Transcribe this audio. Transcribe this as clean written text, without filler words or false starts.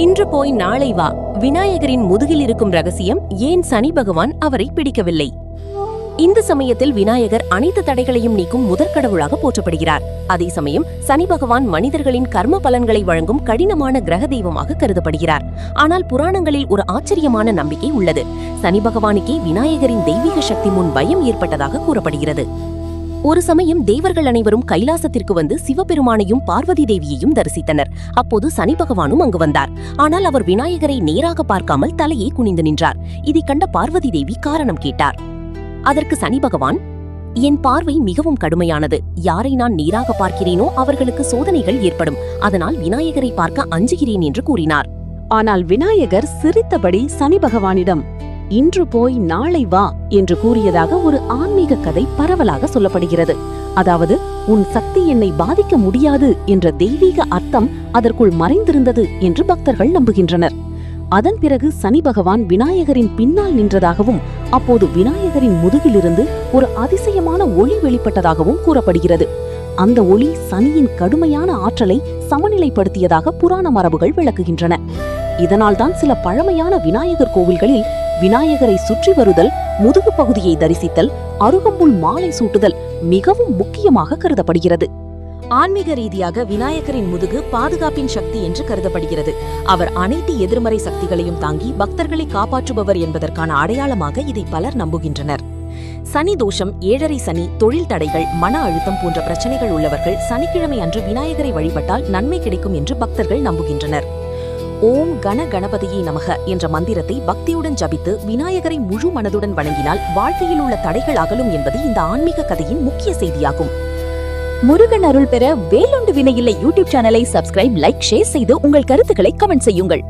இன்று போய் நாளை வா. விநாயகரின் முதுகில் இருக்கும் ரகசியம் ஏன் சனி பகவான் அவரை பிடிக்கவில்லை? இந்த சமயத்தில் விநாயகர் அனைத்து தடைகளையும் நீக்கும் முதற்கடவுளாக போற்றப்படுகிறார். அதே சமயம் சனி பகவான் மனிதர்களின் கர்ம பலன்களை வழங்கும் கடினமான கிரக தெய்வமாக கருதப்படுகிறார். ஆனால் புராணங்களில் ஒரு ஆச்சரியமான நம்பிக்கை உள்ளது. சனி பகவானுக்கே விநாயகரின் தெய்வீக சக்தி முன் பயம் ஏற்பட்டதாக கூறப்படுகிறது. ஒரு சமயம் தேவர்கள் அனைவரும் கைலாசத்திற்கு வந்து சிவபெருமானையும் பார்வதி தேவியையும் தரிசித்தனர். அப்போது சனி பகவானும் அங்கு வந்தார். ஆனால் அவர் விநாயகரை நேராக பார்க்காமல் தலையை குனிந்து நின்றார். இதை கண்ட பார்வதி தேவி காரணம் கேட்டார். அதற்கு சனி பகவான், என் பார்வை மிகவும் கடுமையானது. யாரை நான் நேராக பார்க்கிறேனோ அவர்களுக்கு சோதனைகள் ஏற்படும். அதனால் விநாயகரை பார்க்க அஞ்சுகிறேன் என்று கூறினார். ஆனால் விநாயகர் சிரித்தபடி சனி பகவானிடம், இன்று போய் நாளை வா என்று கூறியதாக ஒரு ஆன்மீக கதை பரவலாக சொல்லப்படுகிறது. அதாவது, உன் சக்தி என்னை பாதிக்க முடியாது என்ற தெய்வீக அர்த்தம் அதற்குள் மறைந்திருந்தது என்று பக்தர்கள் நம்புகின்றனர். அதன் பிறகு சனி பகவான் விநாயகரின் பின்னால் நின்றதாகவும், அப்போது விநாயகரின் முதுகிலிருந்து ஒரு அதிசயமான ஒளி வெளிப்பட்டதாகவும் கூறப்படுகிறது. அந்த ஒளி சனியின் கடுமையான ஆற்றலை சமநிலைப்படுத்தியதாக புராண மரபுகள் விளக்குகின்றன. இதனால்தான் சில பழமையான விநாயகர் கோவில்களில் விநாயகரை சுற்றி வருதல், முதுகு பகுதியை தரிசித்தல், அருகம்புல் மாலை சூட்டுதல் மிகவும் முக்கியமாக கருதப்படுகிறது. ஆன்மீக ரீதியாக விநாயகரின் முதுகு பாதுகாப்பின் சக்தி என்று கருதப்படுகிறது. அவர் அனைத்து எதிர்மறை சக்திகளையும் தாங்கி பக்தர்களை காப்பாற்றுபவர் என்பதற்கான அடையாளமாக இதை பலர் நம்புகின்றனர். சனி தோஷம், ஏழரை சனி, தொழில் தடைகள், மன அழுத்தம் போன்ற பிரச்சனைகள் உள்ளவர்கள் சனிக்கிழமை அன்று விநாயகரை வழிபட்டால் நன்மை கிடைக்கும் என்று பக்தர்கள் நம்புகின்றனர். ஓம் கண கணபதியை நமக என்ற மந்திரத்தை பக்தியுடன் ஜபித்து விநாயகரை முழு மனதுடன் வணங்கினால் வாழ்க்கையில் உள்ள தடைகள் அகலும் என்பது இந்த ஆன்மீக கதையின் முக்கிய செய்தியாகும். முருகன் அருள் பெற வேலுண்டு வினையில்லை யூடியூப் சேனலை சப்ஸ்கிரைப், லைக், ஷேர் செய்து உங்கள் கருத்துக்களை கமெண்ட் செய்யுங்கள்.